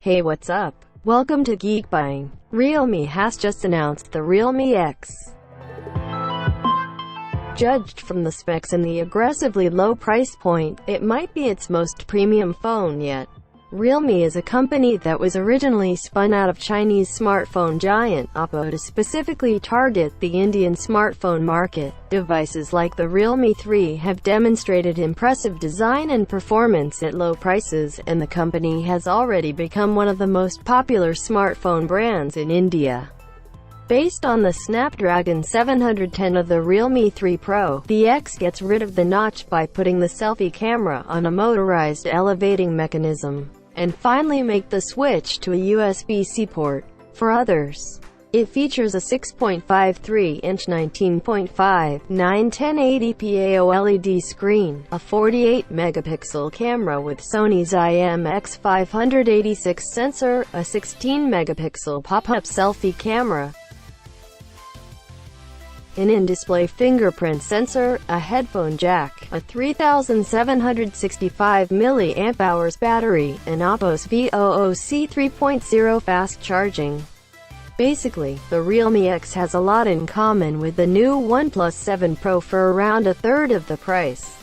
Hey, what's up? Welcome to Geekbuying. Realme has just announced the Realme X. Judged from the specs and the aggressively low price point, it might be its most premium phone yet. Realme is a company that was originally spun out of Chinese smartphone giant Oppo to specifically target the Indian smartphone market. Devices like the Realme 3 have demonstrated impressive design and performance at low prices, and the company has already become one of the most popular smartphone brands in India. Based on the Snapdragon 710 of the Realme 3 Pro, the X gets rid of the notch by putting the selfie camera on a motorized elevating mechanism, and finally make the switch to a USB-C port. For others, it features a 6.53-inch 19.5:9 1080p OLED screen, a 48-megapixel camera with Sony's IMX586 sensor, a 16-megapixel pop-up selfie camera, an in-display fingerprint sensor, a headphone jack, a 3765 mAh battery, and Oppo's VOOC 3.0 fast charging. Basically, the Realme X has a lot in common with the new OnePlus 7 Pro for around a third of the price.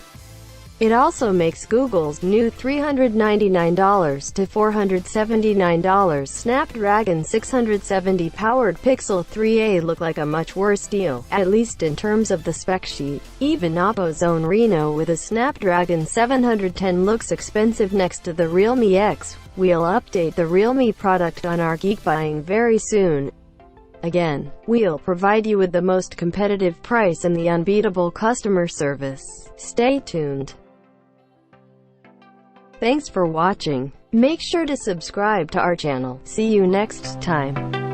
It also makes Google's new $399 to $479 Snapdragon 670 powered Pixel 3a look like a much worse deal, at least in terms of the spec sheet. Even Oppo's own Reno with a Snapdragon 710 looks expensive next to the Realme X. We'll update the Realme product on our Geekbuying very soon. Again, we'll provide you with the most competitive price and the unbeatable customer service. Stay tuned. Thanks for watching. Make sure to subscribe to our channel. See you next time.